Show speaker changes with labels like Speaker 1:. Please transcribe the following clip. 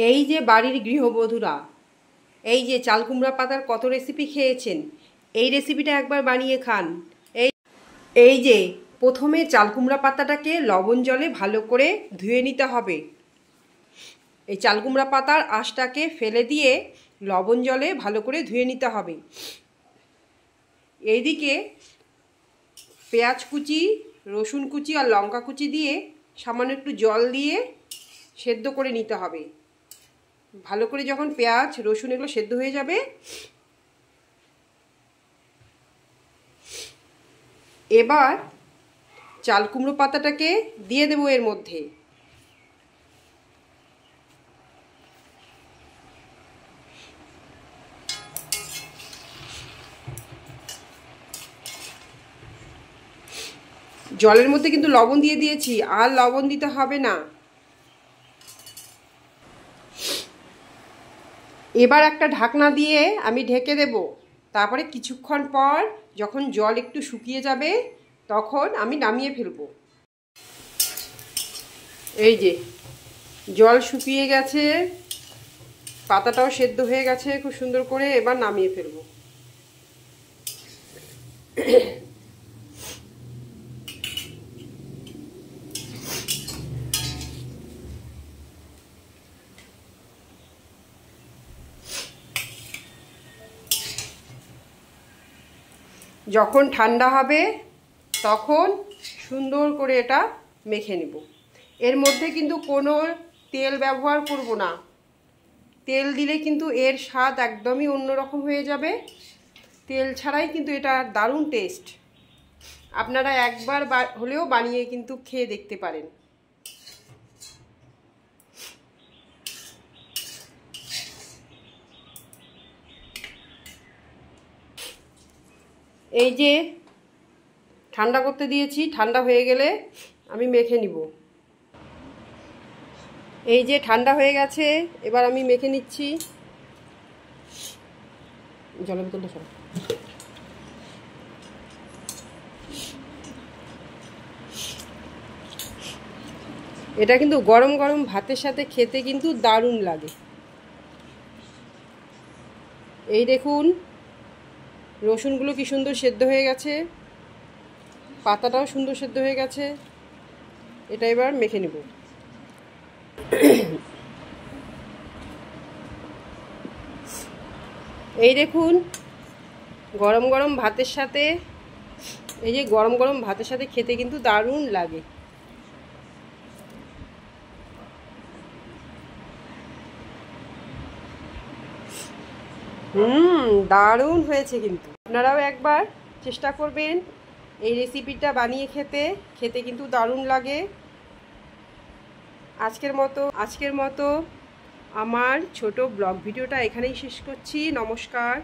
Speaker 1: এই যে বাড়ির গৃহবধূরা, এই যে চাল কুমড়া পাতার কত রেসিপি খেয়েছেন, এই রেসিপিটা একবার বানিয়ে খান। এই যে প্রথমে চাল কুমড়া পাতাটাকে লবণ জলে ভালো করে ধুয়ে নিতে হবে। এই চাল কুমড়া পাতার আঁশটাকে ফেলে দিয়ে লবণ জলে ভালো করে ধুয়ে নিতে হবে। এইদিকে পেঁয়াজ কুচি, রসুন কুচি আর লঙ্কা কুচি দিয়ে সামান্য একটু জল দিয়ে সেদ্ধ করে নিতে হবে। ভালো করে যখন পেঁয়াজ রসুন এগুলো সেদ্ধ হয়ে যাবে, এবার চাল কুমড়ো পাতাটাকে দিয়ে দেবো এর মধ্যে। জলের মধ্যে কিন্তু লবণ দিয়ে দিয়েছি, আর লবণ দিতে হবে না। এবার একটা ঢাকনা দিয়ে আমি ঢেকে দেব। তারপরে কিছুক্ষণ পর যখন জল একটু শুকিয়ে যাবে তখন আমি নামিয়ে ফেলবো। এই যে জল শুকিয়ে গেছে, পাতাটাও সেদ্ধ হয়ে গেছে খুব সুন্দর করে। এবার নামিয়ে ফেলবো। যখন ঠান্ডা হবে তখন সুন্দর করে এটা মেখে নেব। এর মধ্যে কিন্তু কোনো তেল ব্যবহার করব না। তেল দিলে কিন্তু এর স্বাদ একদমই অন্যরকম হয়ে যাবে। তেল ছাড়াই কিন্তু এটা দারুণ টেস্ট। আপনারা একবার হলেও বানিয়ে কিন্তু খেয়ে দেখতে পারেন। এই যে ঠান্ডা করতে দিয়েছি, ঠান্ডা হয়ে গেলে আমি মেখে নিব। এই যে ঠান্ডা হয়ে গেছে, এবার আমি মেখে নিচ্ছি। জলের বোতলটা সব এটা কিন্তু গরম গরম ভাতের সাথে খেতে কিন্তু দারুণ লাগে। এই দেখুন রসুনগুলো কি সুন্দর সেদ্ধ হয়ে গেছে, পাতাটাও সুন্দর সেদ্ধ হয়ে গেছে। এটা এবার মেখে নেব। এই দেখুন গরম গরম ভাতের সাথে, এই যে গরম গরম ভাতের সাথে খেতে কিন্তু দারুণ লাগে। দারুণ হয়েছে কিন্তু। আপনারাও একবার চেষ্টা করবেন এই রেসিপিটা বানিয়ে খেতে। খেতে কিন্তু দারুণ লাগে। আজকের মতো আমার ছোট ব্লগ ভিডিওটা এখানেই শেষ করছি। নমস্কার।